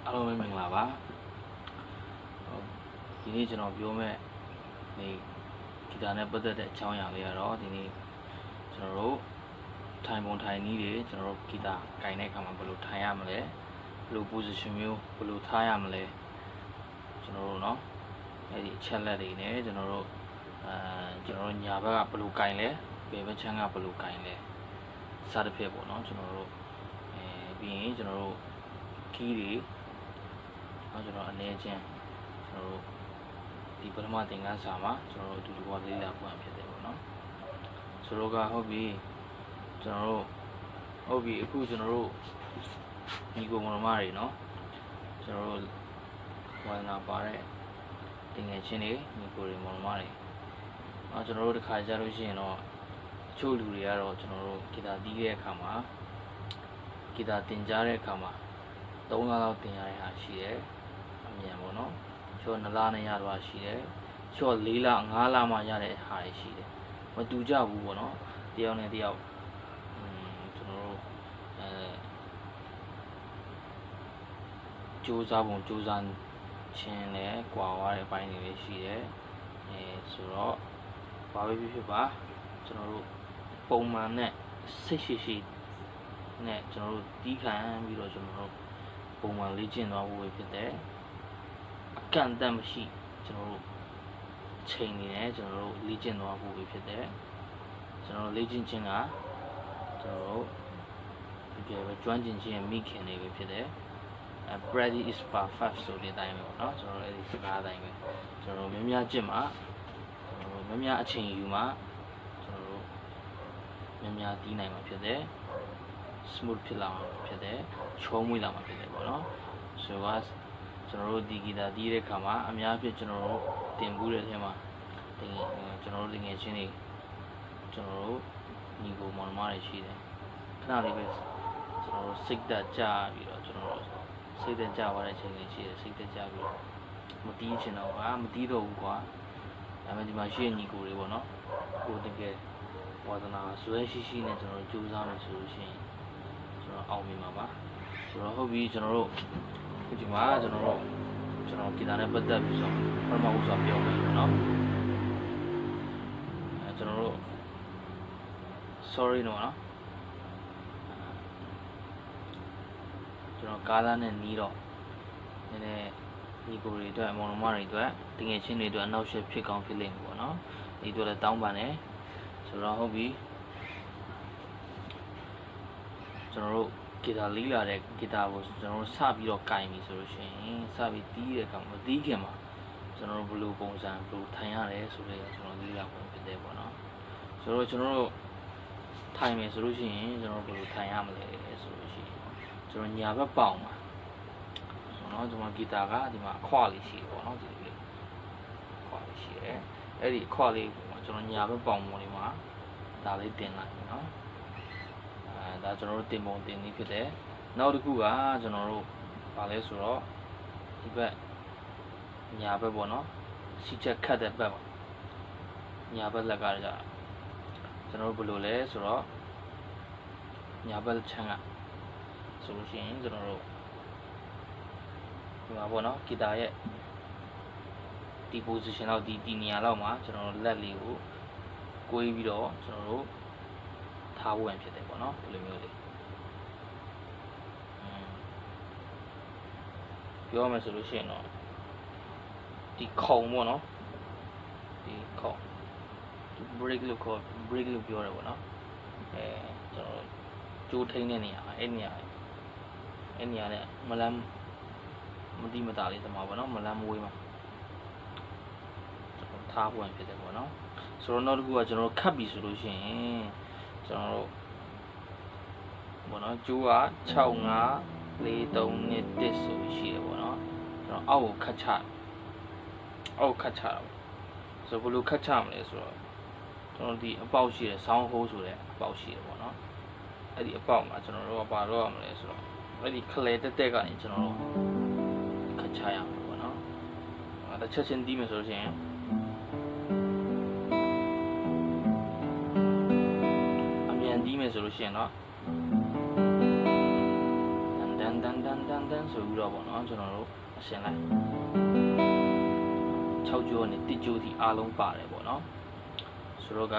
အားလုံးပဲမင်္ဂလာပါဒီနေ့ကျွန်တော်ပြောမဲ့ဒီဂီတာနဲ့ပတ်သက်တဲ့အကြောင်းအရာလေးကတော့ဒီနေ့ကျွန်တော်တို့ထိုင်ပုံထိုင်နည်းတွေကျွန်တော်တို့ဂီတာကင်တဲ့အခါမှာဘယ်လိုထိုင်ရမလဲဘယ်လို position မျိုးဘယ်လိုထားရမလဲကျွန်တော်တို့เนาะအဲ့ဒီအချက်လက်တွေနဲ့ကျွန်တော်တို့ညာဘက်ကဘယ်လိုကင်လဲဘယ်ဘက်ချမ်းကဘယ်လိုကင်လဲစသဖြင့်ပေါ့เนาะကျွန်တော်တို့ပြီးရင်ကျွန်တော်တို့ key တွေကျွန်တော်အနေချင်းကျွန်တော်တို့ဒီပထမသင်ခန်းစာမှာကျွန်တော်တို့အတူတူကလေ့လာပွင့်ဖြစ်တယ်ပေါ့နော်ဆိုတော့ကဟုတ်ပြီကျွန်တော်တို့ဟုတ်ပြီအခုကျွန်တော်တို့ဒီကိုမတော်မတွေနော်ကျွန်တော်တို့ဝါသနာပါတဲ့တင်ငယ်ချင်းတွေဒီကိုတွေမတော်မတွေကျွန်တော်တို့တစ်ခါကြလို့ရှိရင်တော့အချို့လူတွေကတော့ကျွန်တော်တို့ဂီတာတီးတဲ့အခါမှာဂီတာတင်ကြားတဲ့အခါမှာ3လလောက်တင်ရတဲ့ဟာရှိတယ်အမြန်ပေါ့နော်ချော2လနဲ့ရတော့ရှိတယ်ချော4လ5လမှရတဲ့ဟာတွေရှိတယ်မတူကြဘူးပေါ့နော်တယောက်နဲ့တယောက်ကျွန်တော်တို့စူးစမ်းပုံစူးစမ်းခြင်းနဲ့ကွာသွားတဲ့အပိုင်းတွေရှိတယ်ဆိုတော့ဘာပဲဖြစ်ပါကျွန်တော်တို့ပုံမှန်နဲ့စိတ်ရှိနဲ့ကျွန်တော်တို့တီးခံပြီးတော့ကျွန်တော်တို့ပုံမှန်လေ့ကျင့်သွားဖို့ဖြစ်တယ်အကန့်အသတ်မရှိကျွန်တော်တို့ချိန်နေတယ်ကျွန်တော်တို့လေ့ကျင့်သွားဖို့ဖြစ်တယ်ကျွန်တော်တို့လေ့ကျင့်ခြင်းကကျွန်တော်တို့ဒီကပဲကျွမ်းကျင်ခြင်းမိခင်တွေပဲဖြစ်တယ်practice is perfect ဆိုတဲ့အတိုင်းပဲပေါ့နော်ကျွန်တော်တို့အဲ့ဒီစကားအတိုင်းပဲကျွန်တော်တို့များကျင့်မှာကျွန်တော်တို့များအချိန်ယူမှာကျွန်တော်တို့များတီးနိုင်မှာဖြစ်တယ် smooth ဖြစ်လာမှာဖြစ်တယ်ချောမွေ့လာမှာဖြစ်တယ်ပေါ့နော်ဆိုတော့ကျွန်တော်တို့ဒီဂီတာတီးတဲ့ခါမှာအများဖြစ်ကျွန်တော်တို့တင်ဘူးတဲ့အထဲမှာကျွန်တော်တို့ငယ်ချင်းတွေကျွန်တော်တို့ညီကိုမောင်နှမတွေရှိတယ်ခဏလေးပဲကျွန်တော်တို့စိတ်သက်ကြပြီးတော့ကျွန်တော်တို့စိတ်သက်ကြသွားတဲ့အချိန်လေးရှိတယ်စိတ်သက်ကြပြီးတော့မတီးချင်တော့မတီးတော့ဘူးကွာဒါပေမဲ့ဒီမှာရှိတဲ့ညီကိုတွေပေါ့နော်ကိုတကယ်ဝါသနာဆွဲရှိနဲ့ကျွန်တော်တို့ကြိုးစားမယ်ဆိုလို့ရှိရင်ကျွန်တော်အောင်မြင်မှာပါဆိုတော့ဟုတ်ပြီကျွန်တော်တို့ဒီမှာကျွန်တော်ဂီတာနဲ့ပတ်သက်ပြီးဆိုပထမဦးစွာပြောမယ်เนาะကျွန်တော်တို့ sorry နော်ကျွန်တော်ကားသားနဲ့နီးတော့နည်းနည်းညီကိုတွေအတွက်မောင်နှမတွေအတွက်တကယ်ချင်းတွေအတွက်အနောက်ရှက်ဖြစ်ကောင်းဖြစ်လိမ့်မယ်ပေါ့နော်ဒီအတွက်လည်းတောင်းပန်တယ်ဆိုတော့ဟုတ်ပြီကျွန်တော်တို့ဂီတာလီးလာတဲ့ဂီတာကိုကျွန်တော်တို့စပြီးတော့ကင်ပြီဆိုလို့ရှိရင်စပြီးတီးတဲ့အခါမှာတီးခင်မှာကျွန်တော်တို့ဘယ်လိုပုံစံဘယ်လိုထိုင်ရတယ်ဆိုတော့ကျွန်တော်လီးလာပုံဖြစ်တယ်ပေါ့နော်ဆိုတော့ကျွန်တော်တို့ထိုင်မယ်ဆိုလို့ရှိရင်ကျွန်တော်တို့ဘယ်လိုထိုင်ရမလဲဆိုလို့ရှိရင်ကျွန်တော်ညာဘက်ပေါင်မှာเนาะကျွန်တော်ဂီတာကဒီမှာအခွလေးရှိတယ်ပေါ့နော်ဒီလိုအခွလေးရှိတယ်အဲ့ဒီအခွလေးကိုကျွန်တော်ညာဘက်ပေါင်ပေါ်လေးမှာဒါလေးတင်လိုက်เนาะဒါကျွန်တော်တို့တင်ပုံတင်နည်းဖြစ်တယ်နောက်တစ်ခုကကျွန်တော်တို့ဗာလဲဆိုတော့ဒီဘက်ညာဘက်ပေါ့နော်စီချက်ခတ်တဲ့ဘက်ပါညာဘက်လက်ကကြကျွန်တော်တို့ဘယ်လိုလဲဆိုတော့ညာဘက်ချမ်းကဆိုလို့ရှိရင်ကျွန်တော်တို့ဒီမှာပေါ့နော်ဂီတာရဲ့ဒီ position လောက်ဒီနေရာလောက်မှာကျွန်တော်တို့လက်လေးကိုကိုးပြီးတော့ကျွန်တော်တို့ထားဖို့ဖြစ်တယ်ပေါ့နော်ဒီလိုမျိုးလေးပြောမယ်ဆိုလို့ရှိရင်တော့ဒီခုံပေါ့နော်ဒီခုံ break လို့ခေါ် break လို့ပြောတယ်ပေါ့နော်ကျွန်တော်ကြိုးထိန်းတဲ့နေရာအဲ့နေရာနဲ့မလမ်းမတိမတာလေးတမပေါ့နော်မလမ်းမဝေးမှာကျွန်တော်ထားဖို့ဖြစ်တယ်ပေါ့နော်ဆိုတော့နောက်တစ်ခုကကျွန်တော်ခတ်ပြီဆိုလို့ရှိရင်ကျွန်တော်တို့ဘောနော်ကျိုးက6543နဲ့1ဆိုရှိတယ်ပေါ့နော်ကျွန်တော်အောက်ကိုခတ်ချတာဆိုဘယ်လိုခတ်ချမလဲဆိုတော့ကျွန်တော်ဒီအပေါက်ရှိတယ်ဆောင်းဟိုးဆိုတဲ့အပေါက်ရှိတယ်ပေါ့နော်အဲ့ဒီအပေါက်မှာကျွန်တော်တို့ကဘာလုပ်ရမလဲဆိုတော့အဲ့ဒီခလဲတက်ကနေကျွန်တော်တို့ခတ်ချရမှာပေါ့နော်တစ်ချက်ချင်းတီးမယ်ဆိုလို့ရှိရင်အမြန်တီးမယ်ဆိုလို့ရှိရင်တော့ ဆိုပြီးတော့ပေါ့နော်ကျွန်တော်တို့အရှင်းလိုက်6ကျိုးနဲ့1ကျိုးထိအားလုံးပါတယ်ပေါ့နော်ဆိုတော့က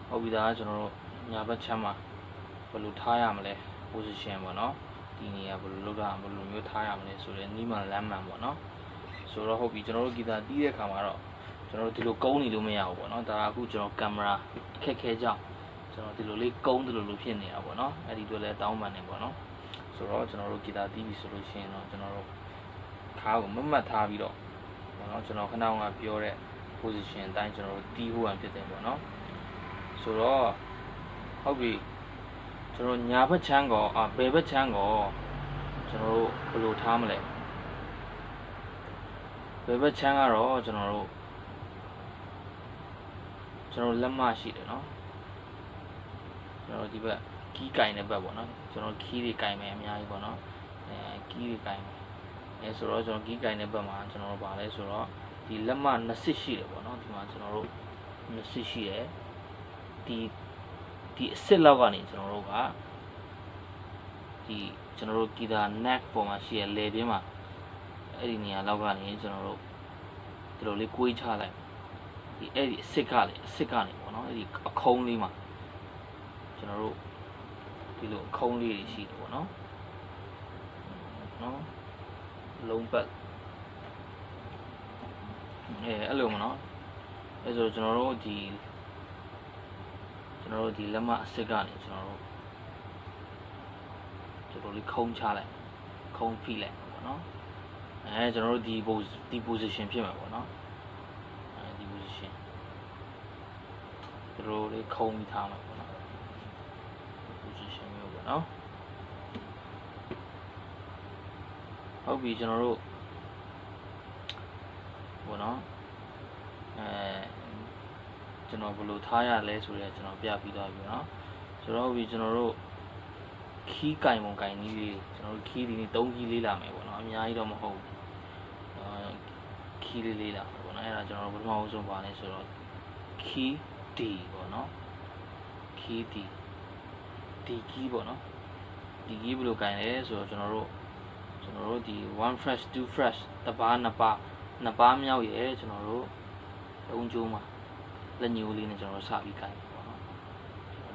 ဟုတ်ပြီသားကျွန်တော်တို့ညာဘက်ချမ်းမှာဘယ်လိုထားရမလဲ position ပေါ့နော်ဒီနေရာဘယ်လိုလုပ်တာဘယ်လိုမျိုးထားရမလဲဆိုတော့နီးမှန်လမ်းမှန်ပေါ့နော်ဆိုတော့ဟုတ်ပြီကျွန်တော်တို့ဂီတာတီးတဲ့အခါမှာတော့ကျွန်တော်တို့ဒီလိုကုန်းနေလို့မရဘူးပေါ့နော်ဒါအခုကျွန်တော်ကင်မရာအခက်ခဲကြောင့်ကျွန်တော်ဒီလိုလေးကုန်းတယ်လို့ဖြစ်နေတာပေါ့နော်အဲ့ဒီတို့လည်းတောင်းပန်နေပေါ့နော်ဆိုတော့ကျွန်တော်တို့ဂီတာတီးပြီဆိုလို့ရှိရင်တော့ကျွန်တော်တို့ခါကိုမမှတ်ထားပြီးတော့ပေါ့နော်ကျွန်တော်ခဏကပြောတဲ့ position အတိုင်းကျွန်တော်တို့တီးဖို့ရဖြစ်တယ်ပေါ့နော်ဆိုတော့ဟုတ်ပြီကျွန်တော်ညာဘက်ချမ်းကောဘယ်ဘက်ချမ်းကောကျွန်တော်တို့ဘယ်လိုထားမလဲဘယ်ဘက်ချမ်းကတော့ကျွန်တော်တို့လက်မရှိတယ်เนาะကျွန်တော်ဒီဘက်ကီးကင်တဲ့ဘက်ပေါ့နော်ကျွန်တော်ခီးတွေကင်မယ်အများကြီးပေါ့နော်ကီးတွေကင်မယ်ဆိုတော့ကျွန်တော်ကီးကင်တဲ့ဘက်မှာကျွန်တော်တို့ဗာလဲဆိုတော့ဒီလက်မ20ရှိတယ်ပေါ့နော်ဒီမှာကျွန်တော်တို့20ရှိတယ်ဒီအစစ်လောက်ကနေကျွန်တော်တို့ကဒီကျွန်တော်တို့ဂီတာ neck ပေါ်မှာရှိရလေပြင်းမှာအဲ့ဒီနေရာလောက်ကနေကျွန်တော်တို့ဒီလိုလေးကွေးချလိုက်ဒီအဲ့ဒီအစစ်ကနေပေါ့နော်အဲ့ဒီအခုံးလေးမှာကျွန်တော်တို့ဒီလိုအခုံးလေးတွေရှိတယ်ပေါ့နော်လုံးပတ်အဲ့လိုမနော်အဲ့ဆိုကျွန်တော်တို့ဒီလက်မအစစ်ကနေကျွန်တော်တို့လေးခုံးချလိုက်ခုံးဖိလိုက်ပေါ့နော်ကျွန်တော်တို့ဒီ position ဖြစ်မှာပေါ့နော်ဒီ position တို့လေးခုံးပြီးထားမှာပေါ့နော် position မျိုးပေါ့နော်ဟုတ်ပြီကျွန်တော်တို့ပေါ့နော်ကျွန်တော်ဘယ်လိုထားရလဲဆိုတော့ကျွန်တော်ပြပြီးသွားပြီเนาะဆိုတော့ဟုတ်ပြီကျွန်တော်တို့ခီးကင်ပုံကင်နည်းလေးကျွန်တော်တို့ခီးဒီနေ့3ခီးလေးလာမယ်ပေါ့နော်အများကြီးတော့မဟုတ်ဘူးခီးလေးလာပေါ့နော်အဲ့ဒါကျွန်တော်တို့ပထမဆုံးပါလဲဆိုတော့ခီး D ပေါ့နော်ခီး D ခီးပေါ့နော်ဒီခီးဘယ်လိုကင်လဲဆိုတော့ကျွန်တော်တို့ဒီ1 fresh 2 fresh တစ်ပါးနှစ်ပါးမြောက်ရဲ့ကျွန်တော်တို့3ကျိုးမှာလက်ညိုးလေးနဲ့ကျွန်တော်တို့စပြီးကိုင်ပေါ့နော်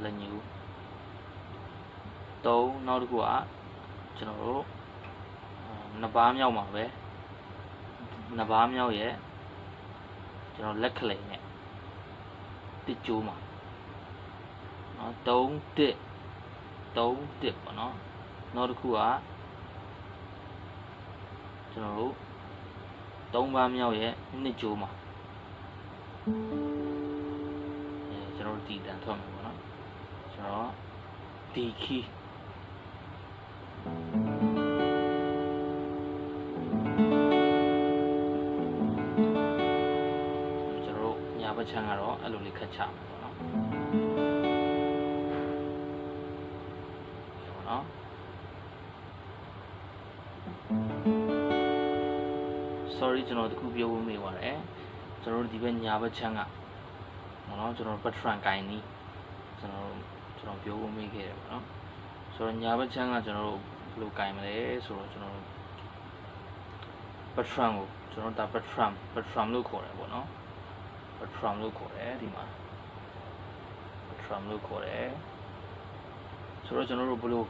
လက်ညိုး3နောက်တစ်ခုကကျွန်တော်တို့နှစ်ပါးမြောက်မှာပဲနှစ်ပါးမြောက်ရဲ့ကျွန်တော်လက်ကလေးနဲ့တစ်ကျိုးမှာနော်3 1ပေါ့နော်နောက်တစ်ခုကကျွန်တော်တို့3ပါးမြောက်ရဲ့နှစ်ကျိုးမှာကျွန်တော်တို့ဒီတန်ထွက်မှာပေါ့နော်ကျွန်တော်ဒီခီးကျွန်တော်တို့ညာဘက်ချမ်းကတော့အဲ့လိုလေးခတ်ချမှာပေါ့နော်sorry ကျွန်တော်တခုပြောဖို့မေ့ပါတယ်ကျွန်တော်တို့ဒီဘက်ညာဘက်ချမ်းကပေါ့နော်ကျွန်တော်ပတ်ထရန်ကိုင်းနီးကျွန်တော်ပြောဖို့မေ့ခဲ့တယ်ပေါ့နော်ဆိုတော့ညာဘက်ချမ်းကကျွန်တော်တို့ဘယ်လိုကိုင်းမလဲဆိုတော့ကျွန်တော်တို့ပတ်ထရန်ကိုကျွန်တော်ဒါပတ်ထရန်လို့ခေါ်တယ်ပေါ့နော်ပတ်ထရန်လို့ခေါ်တယ်ဒီမှာပတ်ထရန်လို့ခေါ်တယ်ဆိုတော့ကျွန်တော်တို့ဘယ်လို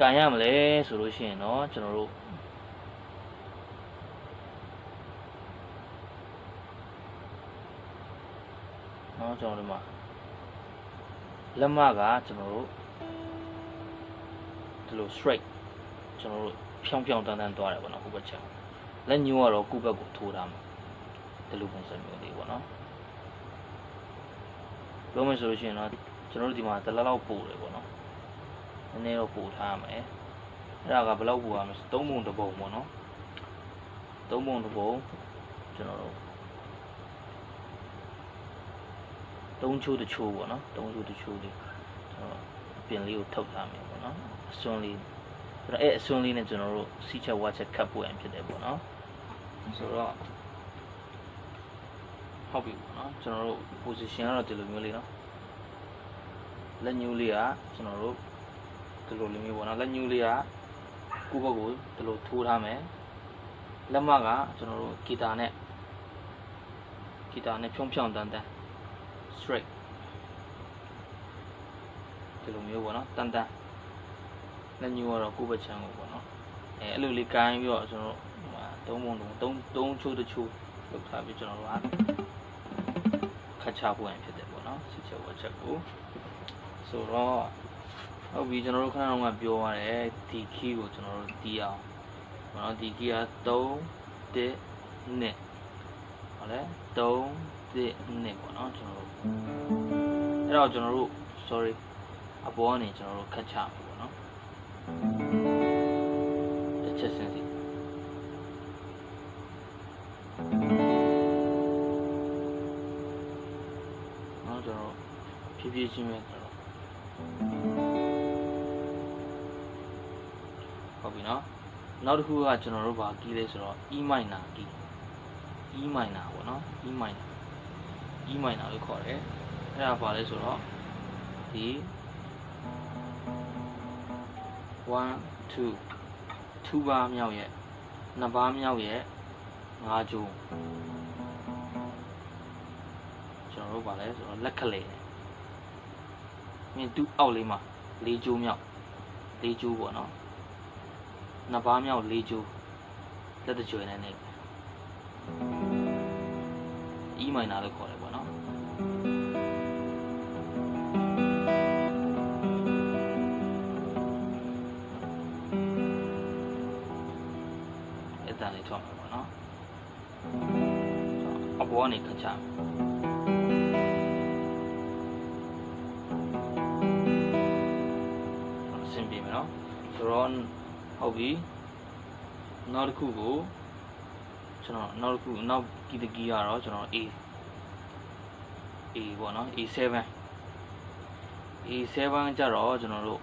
ကိုင်းရမလဲဆိုလို့ရှိရင်တော့ကျွန်တော်တို့ကျွန်တော်တို့မှာလက်မကကျွန်တော်တို့ဒီလို straight ကျွန်တော်တို့ဖြောင်းတန်းသွားတယ်ပေါ့နော်ဟိုဘက်ချမ်းလက်ညှိုးကတော့ကိုယ့်ဘက်ကိုထိုးထားမှာဒီလိုပုံစံမျိုးလေးပေါ့နော်ပြောမယ်ဆိုလို့ရှိရင်တော့ကျွန်တော်တို့ဒီမှာတစ်လောက်ပို့တယ်ပေါ့နော်နည်းနည်းတော့ပို့ထားမယ်အဲ့ဒါကဘယ်လောက်ပို့ရမလဲ3ပုံတစ်ပုံပေါ့နော်3ပုံတစ်ပုံကျွန်တော်တို့3ချိုးတစ်ချိုးပေါ့နော်3ချိုးတစ်ချိုးလေးကျွန်တော်အပြင်လေးကိုထုတ်ထားမယ်ပေါ့နော်အစွန်းလေးအဲ့အစွန်းလေးနဲ့ကျွန်တော်တို့စီချက်ဝါချက်ခတ်ဖို့ရဖြစ်တယ်ပေါ့နော်ဆိုတော့ဟုတ်ပြီပေါ့နော်ကျွန်တော်တို့ position ကတော့ဒီလိုမျိုးလေးနော်လက်ညှိုးလေးကကျွန်တော်တို့ဒီလိုလေးမျိုးပေါ့နော်လက်ညှိုးလေးက ကိုယ့်ဘက်ကိုဒီလိုထိုးထားမယ်လက်မကကျွန်တော်တို့ဂီတာနဲ့ဖြုံးဖြောင်းတန်းတန်း straight ဒီလိုမျိုးပေါ့နော်တန်းတန်းလက်ညှိုးကတော့ကိုယ့်ဘက်ချမ်းကိုပေါ့နော်အဲ့လိုလေးကိုင်းပြီးတော့ကျွန်တော်တို့သုံးချိုးတစ်ချိုးလုပ်ထားပြီးကျွန်တော်တို့ကခတ်ချဖို့ရင်ဖြစ်တယ်ပေါ့နော်စစ်ချက်ဝက်ချက်ကိုဆိုတော့ဟုတ်ပြီကျွန်တော်တို့ခဏတော့ပြောရတယ်ဒီ key ကိုကျွန်တော်တို့တီးအောင်ပေါ့နော်ဒီ key က3 1 2ဟုတ်လဲ3 1 2ပေါ့နော်ကျွန်တော်တို့အဲ့တော့ကျွန်တော်တို့ sorry အပေါ်ကနေကျွန်တော်တို့ခတ်ချမှာပေါ့နော်တစ်ချက်စင်းစီနော်ကျွန်တော်ဖြည်းဖြည်းချင်းပဲကျွန်တော်ဟုတ်ပြီနော်နောက်တစ်ခုကကျွန်တော်တို့ဗာကီးလဲဆိုတော့ E minor key E minor ပေါ့နော် E minor လို့ခေါ်တယ်အဲ့ဒါဗာလဲဆိုတော့ဒီ1 2ပါးမြောက်ရဲ့2ပါးမြောက်ရဲ့5ကျိုးကျွန်တော်တို့ဗာလဲဆိုတော့လက်ခလေမြင်တူအောက်လေးမှာ4ကျိုးမြောက်4ကျိုးပေါ့နော်2ပါးမြောက်4ကျိုးလက်တကြွယ်နဲ့နေE minor လို့ခေါ်တယ်ပေါ့နော်အဲ့ဒါလေးထွက်မှာပေါ့နော်အပေါ်ကနေခတ်ချမယ်အဆင်ပြေမယ်နော်ဆိုတော့ဟုတ်ပြီနောက်တစ်ခုကိုကျွန်တော်နောက်ကီတကီကတော့ကျွန်တော် A ပေါ့နော် A7 ကြတော့ကျွန်တော်တို့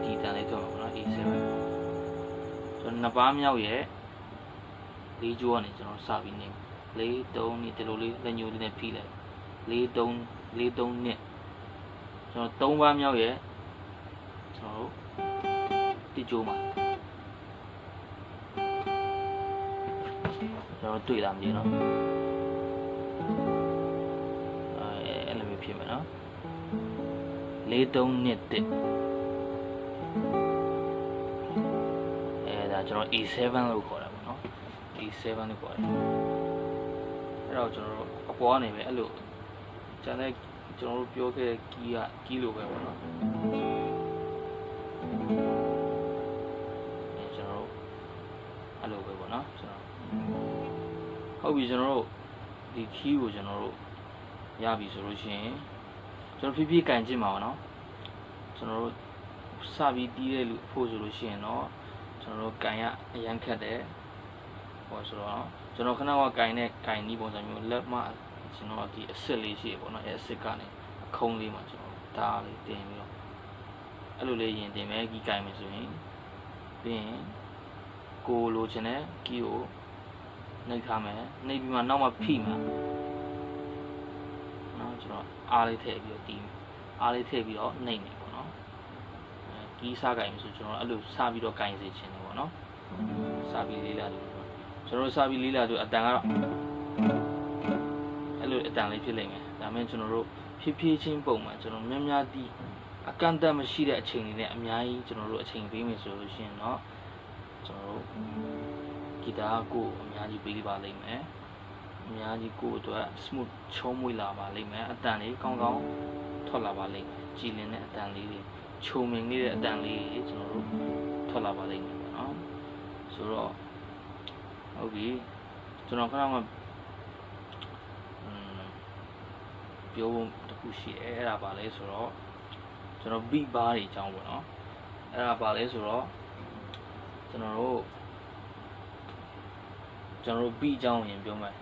ဒီတန်လေးတော့ပေါ့နော် A7 ကျွန်တော်နှစ်ပါးမြောက်ရဲ့၄ကျိုးကနေကျွန်တော်စပြီးနေ4 3นี่ဒီလိုလေးလက်ညှိုးလေးနဲ့ဖိလိုက်4 3နှစ်ကျွန်တော်3ပါးမြောက်ရဲ့ကျွန်တော်တို့ဒီကျိုးမှာကျွန်တော်တွေ့လာမလို့နော်အဲ့လိုမျိုးဖြစ်မယ်နော်4 3နှစ်1အဲ့ဒါကျွန်တော် A7 လို့ခေါ်တာပေါ့နော် A7 လို့ခေါ်တယ်အဲ့တော့ကျွန်တော်တို့အပေါ်ကနေပဲအဲ့လိုကျန်တဲ့ကျွန်တော်တို့ပြောခဲ့တဲ့ကီးလိုပဲပေါ့နော်ကျွန်တော်တို့အဲ့လိုပဲပေါ့နော်ကျွန်တော်ဟုတ်ပြီကျွန်တော်တို့ဒီကီးကိုကျွန်တော်တို့ရပြီဆိုလို့ရှိရင်ကျွန်တော်ဖြည်းဖြည်းကန်ကြည့်မှာပါနော်ကျွန်တော်တို့စပြီးတီးတဲ့လူဖို့ဆိုလို့ရှိရင်တော့ကျွန်တော်တို့ကန်ရအရန်ခက်တယ်ဟောဆိုတော့ကျွန်တော်ခဏကကန်နီးပုံစံမျိုးလက်မကျွန်တော်ဒီအစ်စ်လေးရှိပေါ့နော်အဲအစ်စ်ကနေအခုံးလေးမှာကျွန်တော်ဒါလေးတင်ပြီးတော့အဲ့လိုလေးရင်တင်မယ်ကီးကန်မယ်ဆိုရင်ပြီးရင်ကိုလိုချင်တဲ့ကီးကိုနှိပ်ထားမယ်နှိပ်ပြီးမှနောက်မှဖိမယ်နော်ကျွန်တော်အားလေးထည့်ပြီးတော့တီးအားလေးထည့်ပြီးတော့နှိပ်မယ်ပေါ့နော်ကီးစားကန်မယ်ဆိုကျွန်တော်အဲ့လိုစားပြီးတော့ကန်စေချင်တယ်ပေါ့နော်စားပြီးလေးလာတယ်ကျွန်တော်စားပြီးလေးလာဆိုအတန်ကတော့အဲ့လိုအတန်လေးဖြစ်လိမ့်မယ်ဒါမှမဟုတ်ကျွန်တော်တို့ဖြည်းဖြည်းချင်းပုံမှန်ကျွန်တော်များတီးအကန့်အသတ်မရှိတဲ့အချိန်တွေနဲ့အများကြီးကျွန်တော်တို့အချိန်ပေးမယ်ဆိုလို့ရှိရင်တော့ကျွန်တော်တို့ဂီတာကိုအများကြီးပေးပါလိမ့်မယ်အများကြီးကိုအတွက် smooth ချုံးမွေးလာပါလိမ့်မယ်အတန်လေးကောင်းကောင်းထွက်လာပါလိမ့်မယ်ကြည်လင်တဲ့အတန်လေးတွေချုံမင်လေးတဲ့အတန်လေးတွေကျွန်တော်တို့ထွက်လာပါလိမ့်မယ်ပေါ့နော်ဆိုတော့ဟုတ်ပြီကျွန်တော်ခဏမှပြောဖို့တခုရှိတယ်အဲ့ဒါပါလဲဆိုတော့ကျွန်တော် beat bar တွေအကြောင်းပေါ့နော်အဲ့ဒါပါလဲဆိုတော့ကျွန်တော်တို့ beat အကြောင်းရင်ပြောမယ်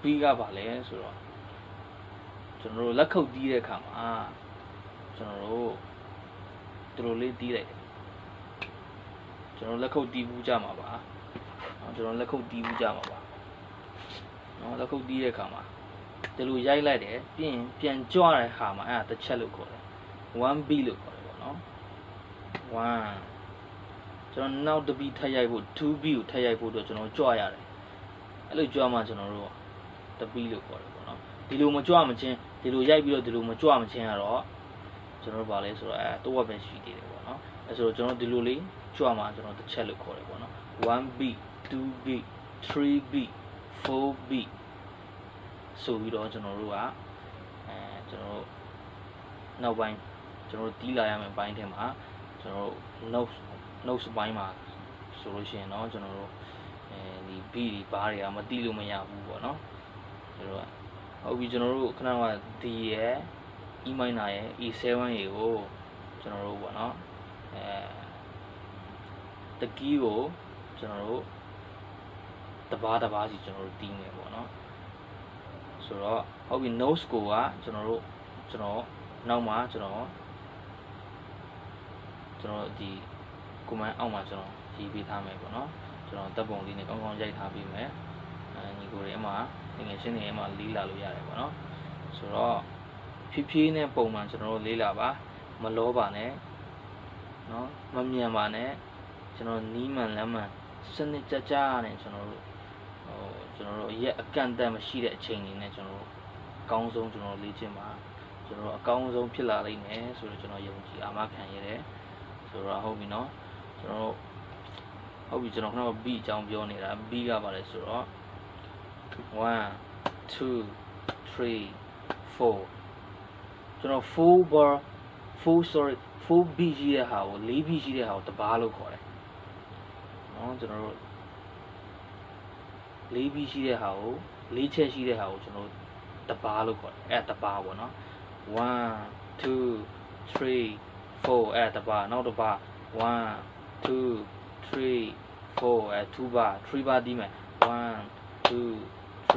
beat ကပါလဲဆိုတော့ကျွန်တော်တို့လက်ခုပ်တီးတဲ့အခါမှာကျွန်တော်တို့ဒီလိုလေးတီးလိုက်တယ်ကျွန်တော်လက်ခုပ်တီးဘူးကြမှာပါကျွန်တော်လက်ခုပ်တီးဘူးကြမှာပါနော်လက်ခုပ်တီးတဲ့အခါမှာဒီလိုရိုက်လိုက်တယ်ပြီးရင်ပြန်ကြွတဲ့အခါမှာအဲ့ဒါတစ်ချက်လို့ခေါ်တယ် 1b လို့ခေါ်တယ်ပေါ့နော်1ကျွန်တော်နောက်တစ်ဘီထပ်ရိုက်ဖို့ 2b ကိုထပ်ရိုက်ဖို့အတွက်ကျွန်တော်ကြွရတယ်အဲ့လိုကြွမှကျွန်တော်တို့တစ်ဘီလို့ခေါ်တယ်ပေါ့နော်ဒီလိုမကြွမချင်းဒီလိုရိုက်ပြီးတော့ဒီလိုမကြွမချင်းကတော့ကျွန်တော်တို့ဗာလဲဆိုတော့တော့ပဲရှိသေးတယ်ပေါ့နော်အဲ့ဆိုတော့ကျွန်တော်ဒီလိုလေးကြွမှကျွန်တော်တစ်ချက်လို့ခေါ်တယ်ပေါ့နော် 1b 2b 3b 4b ဆိုပြီးတော့ကျွန်တော်တို့ကကျွန်တော်တို့နောက်ပိုင်းကျွန်တော်တို့တီးလာရမယ့်ဘိုင်းထဲမှာကျွန်တော်တို့ note ဘိုင်းမှာဆိုလို့ရှိရင်တော့ကျွန်တော်တို့ဒီ B ဒီဘားတွေကမတီးလို့မရဘူးပေါ့နော်ကျွန်တော်ဟုတ်ပြီကျွန်တော်တို့ခဏက D ရယ် E minor ရယ် E7 ရေကိုကျွန်တော်တို့ပေါ့နော်တကီးကိုကျွန်တော်တို့တပါးစီကျွန်တော်တို့တီးမယ်ပေါ့နော်ဆိုတော့ဟုတ်ပြီ note score ကကျွန်တော်နောက်မှာကျွန်တော်ဒီ command အောက်မှာကျွန်တော်ရေးပေးထားမယ်ပေါ့နော်ကျွန်တော်တပ်ပုံလေးနဲ့ကောင်းကောင်းရိုက်ထားပေးမယ်ညီကိုတွေအမှငယ်ချင်းတွေအမှလေးလာလို့ရတယ်ပေါ့နော်ဆိုတော့ဖြည်းဖြည်းနဲ့ပုံမှန်ကျွန်တော်တို့လေးလာပါမလောပါနဲ့နော်မမြန်ပါနဲ့ကျွန်တော်နီးမှန်လမ်းမှန်စနစ်ကြကြနဲ့ကျွန်တော်တို့ရက်အကန့်အသတ်မရှိတဲ့အချိန်တွေနဲ့ကျွန်တော်တို့အကောင်းဆုံးကျွန်တော်လေ့ကျင့်ပါကျွန်တော်အကောင်းဆုံးဖြစ်လာလိမ့်မယ်ဆိုတော့ကျွန်တော်ယုံကြည်အာမခံရတယ်ဆိုတော့ဟုတ်ပြီနော်ကျွန်တော်ဟုတ်ပြီကျွန်တော်ခဏ B အကြောင်းပြောနေတာ B ကပါလဲဆိုတော့1 2 3 4ကျွန်တော်4b ရှိတဲ့ဟာကို 4b ရှိတဲ့ဟာကိုတပါးလို့ခေါ်တယ်နော်ကျွန်တော်တို့ 4b ရှိတဲ့ဟာကို4ချက်ရှိတဲ့ဟာကိုကျွန်တော်တပါးလို့ခေါ်တယ်အဲ့တပါးပေါ့နော်1 2 3 4အဲ့တပါးနောက်တပါး1 2 3 4အဲ့2ပါး3ပါးတီးမယ်1 2 3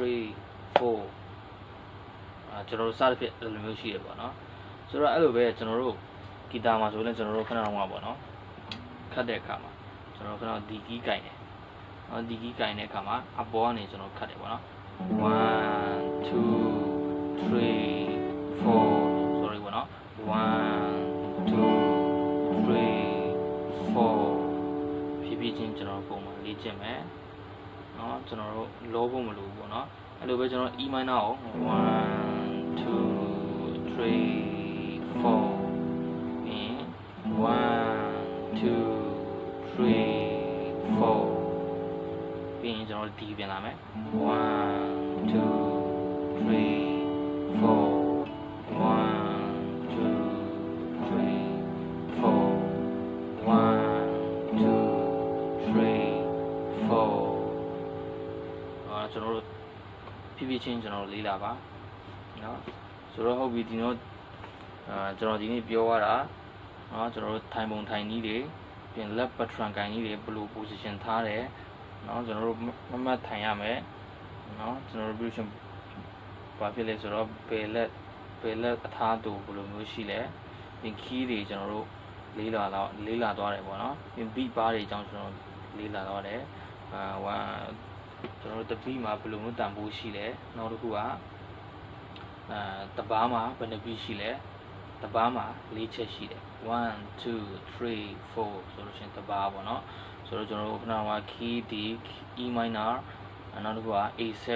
4ကျွန်တော်တို့စသဖြင့်အဲ့လိုမျိုးရှိတယ်ပေါ့နော်ဆိုတော့အဲ့လိုပဲကျွန်တော်တို့ဂီတာမှာဆိုရင်ကျွန်တော်တို့ခဏတော့မှာပေါ့နော်ခတ်တဲ့အခါမှာကျွန်တော်ခဏဒီကီးကင်တယ်နော်ဒီကီးကင်တဲ့အခါမှာအပေါ်ကနေကျွန်တော်ခတ်တယ်ပေါ့နော်1 2 3 4 sorry ပေါ့နော်1 2 3 4ဖြည်းဖြည်းချင်းကျွန်တော်ပုံမှန်လေ့ကျင့်မယ်နော်ကျွန်တော်တို့လောဖို့မလိုဘူးပေါ့နော်အဲ့လိုပဲကျွန်တော် E minor ကို1 2 3 4ပြီး1 2 3 4ပြီးရင်ကျွန်တော် D ပြန်လာမယ်1 2 3 4 1 2 3 4 1 2 3 4ကျွန်တော်တို့ဖြည်းဖြည်းချင်းကျွန်တော်လေးလာပါနော်ဆိုတော့ဟုတ်ပြီဒီတော့ကျွန်တော်ဒီနေ့ပြောရတာနော်ကျွန်တော်တို့ထိုင်ပုံထိုင်နည်းတွေပြင် left patron ကိုင်းနည်းတွေဘယ်လို position ထားတယ်နော်ကျွန်တော်တို့မတ်ထိုင်ရမယ်နော်ကျွန်တော်တို့ position ဘာဖြစ်လဲဆိုတော့ဘယ်လက်အထားတူဘယ်လိုမျိုးရှိလဲပြင် key တွေကျွန်တော်တို့လေးလာသွားတယ်ပေါ့နော်ပြင် beat bar တွေအကြောင်းကျွန်တော်လေးလာသွားတယ်ကျွန်တော်တို့တပီးမှာဘယ်လိုမျိုးတန်ဖိုးရှိလဲနောက်တစ်ခုကတပားမှာဘယ်နှပီးရှိလဲတပားမှာ4ချက်ရှိတယ်1 2 3 4ဆိုလို့ရှိရင်တပားပေါ့နော်ဆိုတော့ကျွန်တော်တို့ခဏက key D E minor နောက်တစ်ခုက A7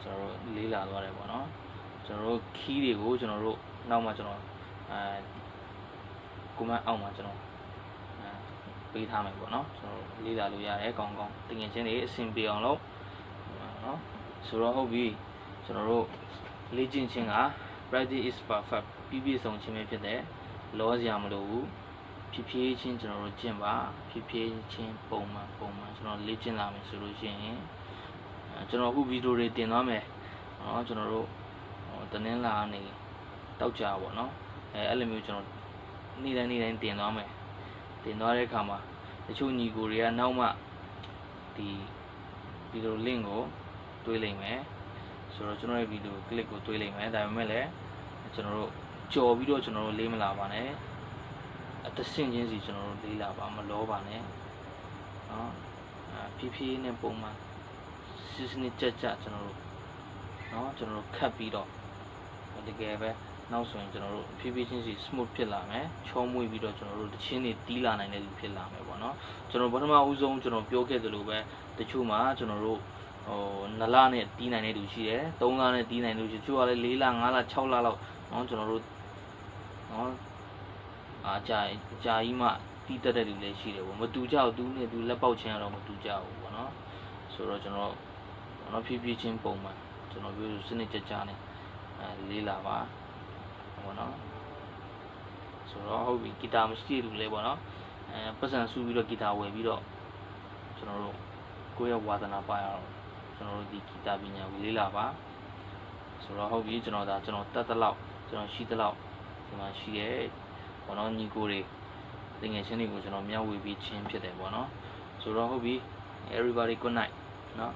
ကျွန်တော်တို့လေးလာသွားတယ်ပေါ့နော်ကျွန်တော်တို့ key တွေကိုကျွန်တော်တို့နောက်မှကျွန်တော်command အောက်မှာကျွန်တော်ပေးထားမယ်ပေါ့နော်ကျွန်တော်လေးလာလို့ရတယ်ကောင်းကောင်းတင်ငယ်ချင်းတွေအဆင်ပြေအောင်လုပ်နော်ဆိုတော့ဟုတ်ပြီကျွန်တော်တို့လေ့ကျင့်ခြင်းက practice is perfect ပြည့်စုံခြင်းပဲဖြစ်တယ်လောစရာမလိုဘူးဖြည်းဖြည်းချင်းကျွန်တော်တို့ကျင့်ပါဖြည်းဖြည်းချင်းပုံမှန်ကျွန်တော်လေ့ကျင့်လာမယ်ဆိုလို့ရှိရင်ကျွန်တော်အခုဗီဒီယိုတွေတင်သွားမယ်နော်ကျွန်တော်တို့တင်းလာနေတောက်ကြပါနော်အဲ့လိုမျိုးကျွန်တော်နေ့တိုင်းတင်သွားမယ်တင်သွားတဲ့အခါမှာတချို့ညီကိုတွေကနောက်မှဒီဗီဒီယို link ကိုတွေးလိုက်မယ်ဆိုတော့ကျွန်တော်ရဲ့ဗီဒီယို click ကိုတွေးလိုက်မယ်ဒါပေမဲ့လည်းကျွန်တော်တို့ကြော်ပြီးတော့ကျွန်တော်တို့လေးမလာပါနဲ့အတဆင့်ချင်းစီကျွန်တော်တို့လေးလာပါမလောပါနဲ့နော်ဖြည်းဖြည်းနဲ့ပုံမှန်စနစ်ကြကျွန်တော်တို့နော်ကျွန်တော်တို့ခတ်ပြီးတော့တကယ်ပဲ နောက်ဆိုရင်ကျွန်တော်တို့ဖြည်းဖြည်းချင်းစီ smooth ဖြစ်လာမယ်ချောမွေ့ပြီးတော့ကျွန်တော်တို့တချင်းတွေတီးလာနိုင်တဲ့လူဖြစ်လာမယ်ပေါ့နော်ကျွန်တော်ပထမဦးဆုံးကျွန်တော်ပြောခဲ့သလိုပဲတချို့မှာကျွန်တော်တို့2လနဲ့တီးနိုင်တဲ့လူရှိတယ်3လနဲ့တီးနိုင်တဲ့လူရှိတချို့ကလည်း4လ5လ6လလောက်နော်ကျွန်တော်တို့နော်အားကြာကြီးမှတီးတတ်တဲ့လူလည်းရှိတယ်ပေါ့မတူကြဘူးသူနဲ့သူလက်ပေါက်ချင်းကတော့မတူကြဘူးပေါ့နော်ဆိုတော့ကျွန်တော်ဖြည်းဖြည်းချင်းပုံမှန်ကျွန်တော်ပြောစနစ်ကြကြနဲ့လေးလာပါပေါ့နော်ဆိုတော့ဟုတ်ပြီဂီတာမရှိတဲ့လူလည်းပေါ့နော်ပတ်စံစုပြီးတော့ဂီတာဝယ်ပြီးတော့ကျွန်တော်တို့ကိုယ့်ရဲ့ဝါသနာပါရအောင်ကျွန်တော်တို့ဒီဂီတာပညာကိုလေးလာပါဆိုတော့ဟုတ်ပြီကျွန်တော်တတ်တဲ့လောက်ကျွန်တော်ရှိတဲ့လောက်ဒီမှာရှိရဲပေါ့နော်ညီကိုတွေတကယ်ချင်းတွေကိုကျွန်တော်မျှဝေပြီးချင်းဖြစ်တယ်ပေါ့နော်ဆိုတော့ဟုတ်ပြီ everybody good night နော်